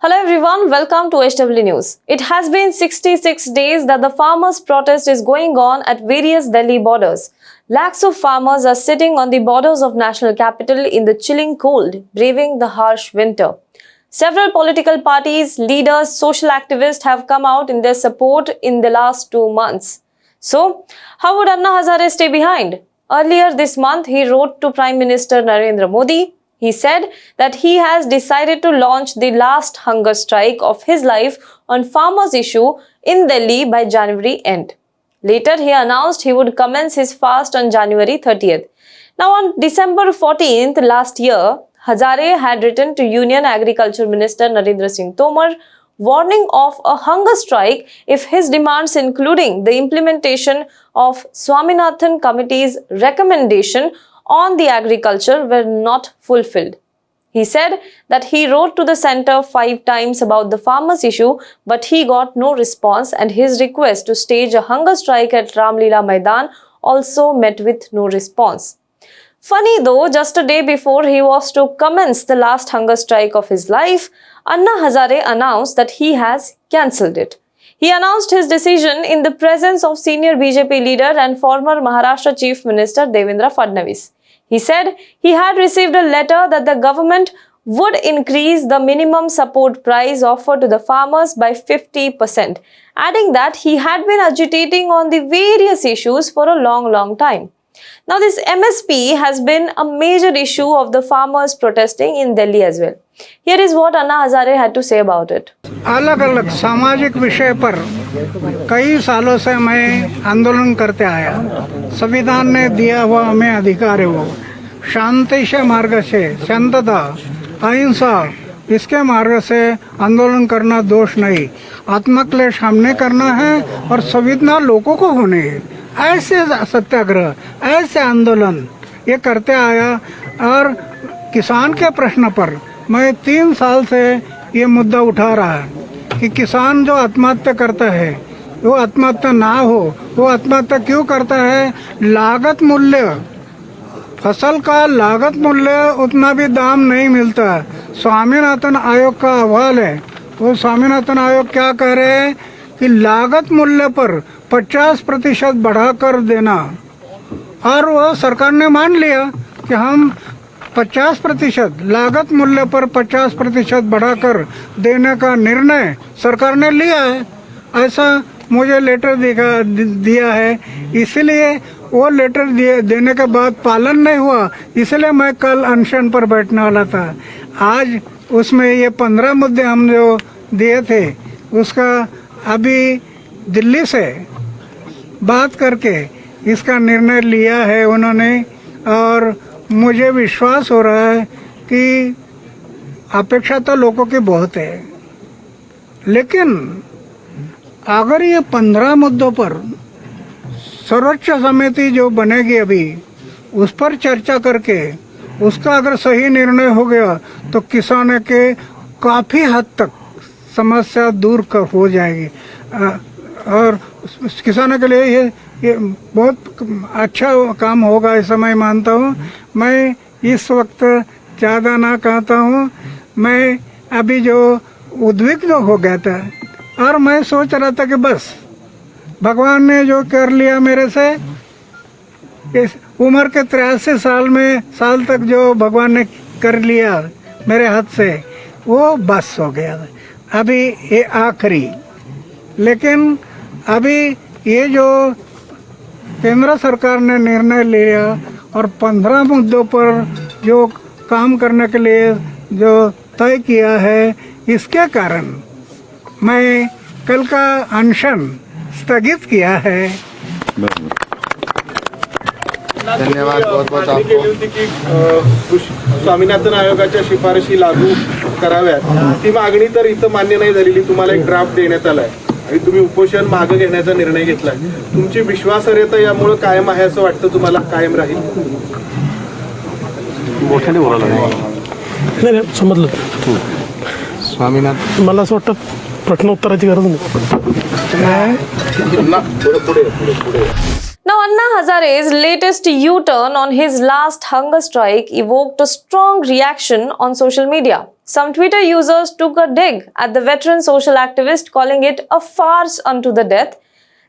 Hello everyone, welcome to HW News. It has been 66 days that the farmers' protest is going on at various Delhi borders. Lakhs of farmers are sitting on the borders of national capital in the chilling cold, braving the harsh winter. Several political parties, leaders, social activists have come out in their support in the last 2 months. So, how would Anna Hazare stay behind? Earlier this month, he wrote to Prime Minister Narendra Modi. He said that he has decided to launch the last hunger strike of his life on farmers' issue in Delhi by January end. Later, he announced he would commence his fast on January 30th. Now, on December 14th last year, Hazare had written to Union Agriculture Minister Narendra Singh Tomar, warning of a hunger strike if his demands, including the implementation of Swaminathan Committee's recommendation on the agriculture, were not fulfilled. He said that he wrote to the centre 5 times about the farmers' issue, but he got no response, and his request to stage a hunger strike at Ramlila Maidan also met with no response. Funny though, just a day before he was to commence the last hunger strike of his life, Anna Hazare announced that he has cancelled it. He announced his decision in the presence of senior BJP leader and former Maharashtra Chief Minister Devendra Fadnavis. He said he had received a letter that the government would increase the minimum support price offered to the farmers by 50%, adding that he had been agitating on the various issues for a long time. Now, this MSP has been a major issue of the farmers protesting in Delhi as well. Here is what Anna Hazare had to say about it. अलग अलग सामाजिक विषय पर कई सालों से मैं आंदोलन करते आया। संविधान ने दिया हुआ हमें अधिकार है, वो शांति से मार्ग से, शांतता, अहिंसा, इसके मार्ग से आंदोलन करना दोष नहीं। आत्मक्लेश हमने करना है और संवेदना लोगों को होने है। ऐसे सत्याग्रह, ऐसे आंदोलन ये करते आया। और किसान के प्रश्न पर मैं 3 साल से ये मुद्दा उठा रहा है कि किसान जो आत्महत्या करता है वो आत्महत्या ना हो। वो आत्महत्या क्यों करता है? लागत मूल्य, फसल का लागत मूल्य उतना भी दाम नहीं मिलता। स्वामीनाथन आयोग का अहवाल है, वो स्वामीनाथन आयोग क्या कह रहे हैं कि लागत मूल्य पर 50% बढ़ाकर देना, और वो सरकार ने मान लिया कि हम 50% लागत मूल्य पर 50% बढ़ाकर देने का निर्णय सरकार ने लिया है। ऐसा मुझे लेटर दिया है, इसलिए वो लेटर देने के बाद पालन नहीं हुआ, इसलिए मैं कल अनशन पर बैठने वाला था। आज उसमें ये 15 मुद्दे हम जो दिए थे उसका अभी दिल्ली से बात करके इसका निर्णय लिया है उन्होंने, और मुझे विश्वास हो रहा है कि अपेक्षा तो लोगों की बहुत है, लेकिन अगर ये 15 मुद्दों पर सर्वोच्च समिति जो बनेगी अभी उस पर चर्चा करके उसका अगर सही निर्णय हो गया तो किसानों के काफ़ी हद तक समस्या दूर हो जाएगी, और किसानों के लिए ये बहुत अच्छा काम होगा, ऐसा मैं मानता हूँ। मैं इस वक्त ज़्यादा ना कहता हूँ। मैं अभी जो उद्विग्न हो गया था और मैं सोच रहा था कि बस भगवान ने जो कर लिया मेरे से, इस उम्र के 83 साल तक जो भगवान ने कर लिया मेरे हाथ से, वो बस हो गया। अभी ये आखिरी, लेकिन अभी ये जो केंद्र सरकार ने निर्णय लिया और 15 मुद्दों पर जो काम करने के लिए जो तय किया है, इसके कारण मैं कल का अनशन स्थगित किया है। धन्यवाद बहुत बहुत आपको। स्वामीनाथन आयोगाच्या शिफारशी लागू कराव्यात ती मागणी तर इथं मान्य नाही झालेली, तुम्हाला एक ड्राफ्ट देण्यात आलाय आणि तुम्ही उपोषण मागे घेण्याचा निर्णय घेतलाय। तुमची विश्वासार्हता यामुळे कायम आहे असं वाटतं तुम्हाला? कायम राहील? मोठ्याने बोलायला नाही समजलं स्वामीनाथन, मला असं वाटतं प्रश्न उत्तराची गरज नाही। Now, Anna Hazare's latest U-turn on his last hunger strike evoked a strong reaction on social media. Some Twitter users took a dig at the veteran social activist, calling it a farce unto the death.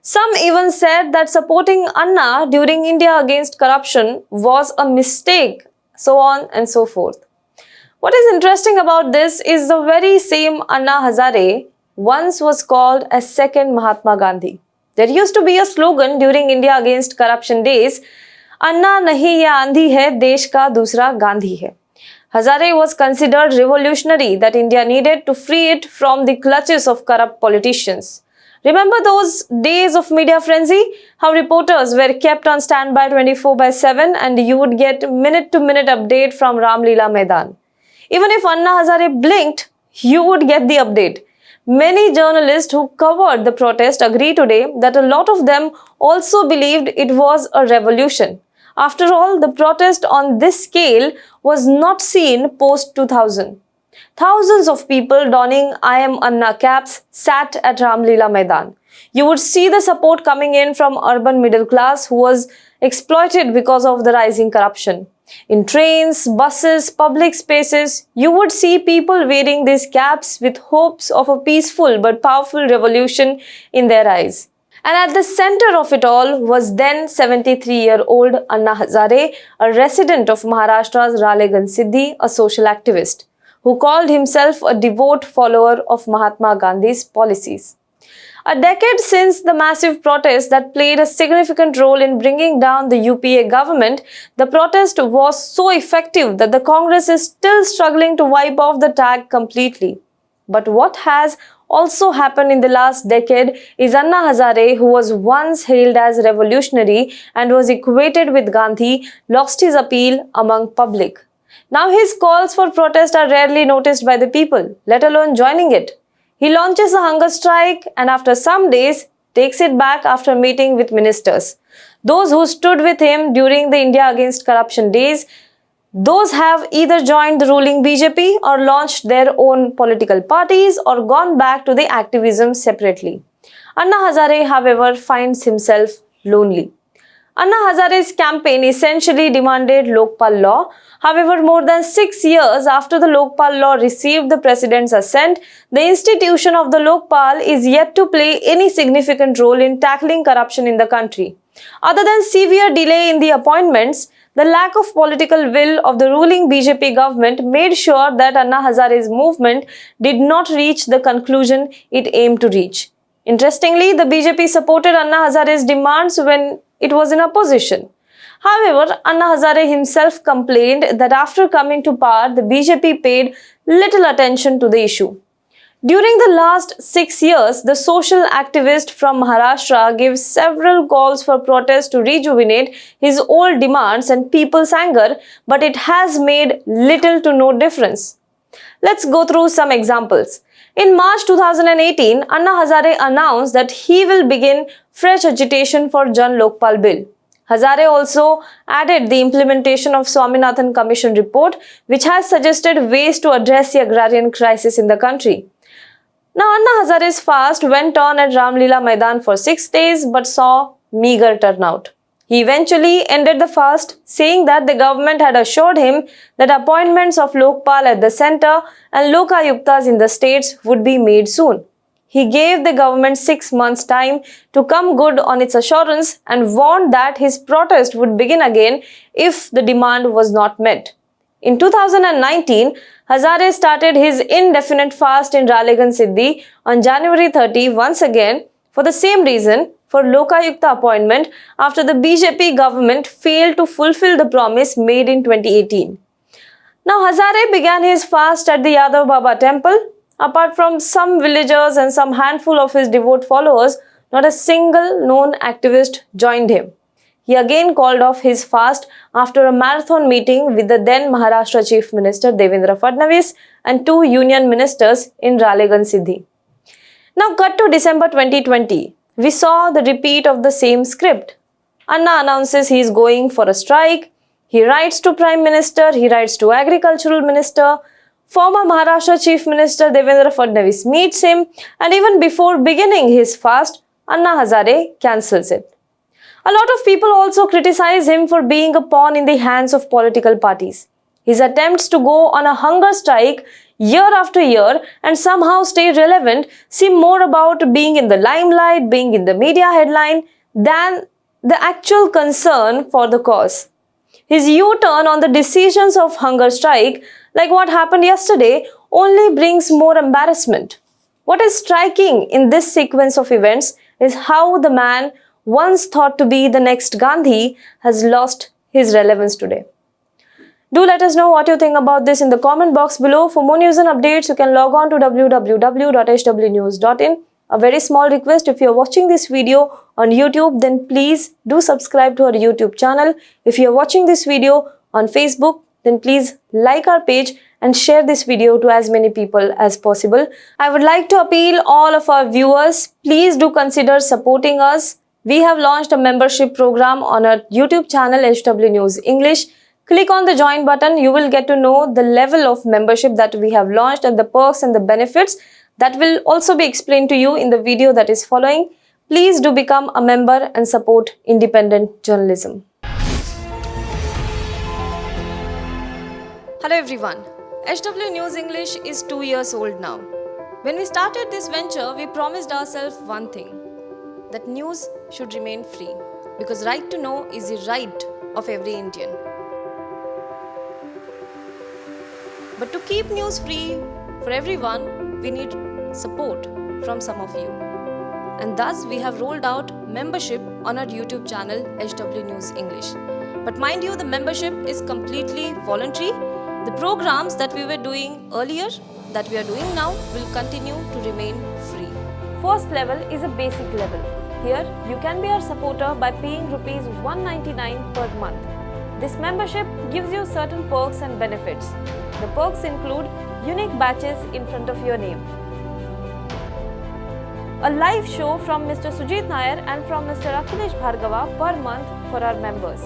Some even said that supporting Anna during India Against Corruption was a mistake, so on and so forth. What is interesting about this is the very same Anna Hazare once was called as second Mahatma Gandhi. There used to be a slogan during India Against Corruption days, Anna nahi ye आंधी hai, देश का दूसरा गांधी है. Hazare was considered revolutionary that India needed to free it from the clutches of corrupt politicians. Remember those days of media frenzy? How reporters were kept on standby 24/7 and you would get minute-to-minute update from Ramlila Maidan. Even if Anna Hazare blinked, you would get the update. Many journalists who covered the protest agree today that a lot of them also believed it was a revolution. After all, the protest on this scale was not seen post-2000. Thousands of people donning I am Anna caps sat at Ramlila Maidan. You would see the support coming in from urban middle class who was exploited because of the rising corruption. In trains, buses, public spaces, you would see people wearing these caps with hopes of a peaceful but powerful revolution in their eyes. And at the center of it all was then 73-year-old Anna Hazare, a resident of Maharashtra's Raleigh, a social activist, who called himself a devout follower of Mahatma Gandhi's policies. A decade since the massive protest that played a significant role in bringing down the UPA government, the protest was so effective that the Congress is still struggling to wipe off the tag completely. But what has also happened in the last decade is Anna Hazare, who was once hailed as revolutionary and was equated with Gandhi, lost his appeal among public. Now his calls for protest are rarely noticed by the people, let alone joining it. He launches a hunger strike and after some days takes it back after meeting with ministers. Those who stood with him during the India Against Corruption days, those have either joined the ruling BJP or launched their own political parties or gone back to the activism separately. Anna Hazare, however, finds himself lonely. Anna Hazare's campaign essentially demanded Lokpal law. However, more than 6 years after the Lokpal law received the president's assent, the institution of the Lokpal is yet to play any significant role in tackling corruption in the country. Other than severe delay in the appointments, the lack of political will of the ruling BJP government made sure that Anna Hazare's movement did not reach the conclusion it aimed to reach. Interestingly, the BJP supported Anna Hazare's demands when it was in opposition. However, Anna Hazare himself complained that after coming to power, the BJP paid little attention to the issue. During the last 6 years, the social activist from Maharashtra gave several calls for protest to rejuvenate his old demands and people's anger, but it has made little to no difference. Let's go through some examples. In March 2018, Anna Hazare announced that he will begin fresh agitation for Jan Lokpal bill. Hazare also added the implementation of Swaminathan Commission report, which has suggested ways to address the agrarian crisis in the country. Now, Anna Hazare's fast went on at Ramlila Maidan for 6 days but saw meager turnout. He eventually ended the fast, saying that the government had assured him that appointments of Lokpal at the centre and Lokayuktas in the states would be made soon. He gave the government 6 months' time to come good on its assurance and warned that his protest would begin again if the demand was not met. In 2019, Hazare started his indefinite fast in Raleigh on January 30 once again for the same reason, for Lokayukta appointment after the BJP government failed to fulfill the promise made in 2018. Now Hazare began his fast at the Yadav Baba temple. Apart from some villagers and some handful of his devout followers, not a single known activist joined him. He again called off his fast after a marathon meeting with the then Maharashtra Chief Minister Devendra Fadnavis and 2 union ministers in Raleigh. Now cut to December 2020. We saw the repeat of the same script. Anna announces he is going for a strike. He writes to Prime Minister, he writes to Agricultural Minister. Former Maharashtra Chief Minister Devendra Fadnavis meets him, and even before beginning his fast, Anna Hazare cancels it. A lot of people also criticize him for being a pawn in the hands of political parties. His attempts to go on a hunger strike year after year and somehow stay relevant seem more about being in the limelight, being in the media headline than the actual concern for the cause. His U-turn on the decisions of hunger strike, like what happened yesterday, only brings more embarrassment. What is striking in this sequence of events is how the man once thought to be the next Gandhi has lost his relevance today. Do let us know what you think about this in the comment box below. For more news and updates, you can log on to www.hwnews.in. A very small request, if you are watching this video on YouTube, then please do subscribe to our YouTube channel. If you are watching this video on Facebook, then please like our page and share this video to as many people as possible. I would like to appeal all of our viewers, please do consider supporting us. We have launched a membership program on our YouTube channel HW News English. Click on the join button. You will get to know the level of membership that we have launched and the perks and the benefits that will also be explained to you in the video that is following. Please do become a member and support independent journalism. Hello everyone. HW News English is 2 years old now. When we started this venture, we promised ourselves one thing, that news should remain free, because right to know is the right of every Indian. But to keep news free for everyone, we need support from some of you. And thus we have rolled out membership on our YouTube channel HW News English. But mind you, the membership is completely voluntary. The programs that we were doing earlier, that we are doing now, will continue to remain free. First level is a basic level. Here, you can be our supporter by paying Rs 199 per month. This membership gives you certain perks and benefits. The perks include unique badges in front of your name, a live show from Mr. Sujit Nair and from Mr. Rakesh Bhargava per month for our members.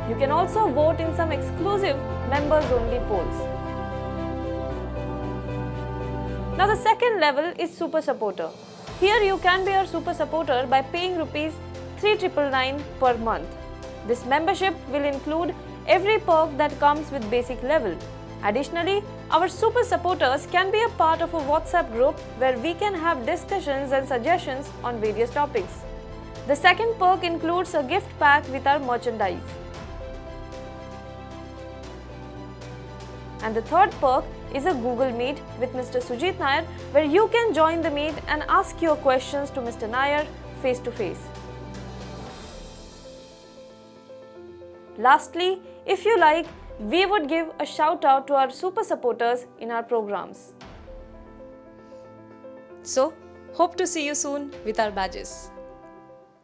You can also vote in some exclusive members-only polls. Now the second level is Super Supporter. Here you can be our Super Supporter by paying Rs 3,999 per month. This membership will include every perk that comes with basic level. Additionally, our Super Supporters can be a part of a WhatsApp group where we can have discussions and suggestions on various topics. The second perk includes a gift pack with our merchandise. And the third perk is a Google Meet with Mr. Sujit Nair, where you can join the meet and ask your questions to Mr. Nair face to face. Lastly, if you like, we would give a shout out to our super supporters in our programs. So, hope to see you soon with our badges.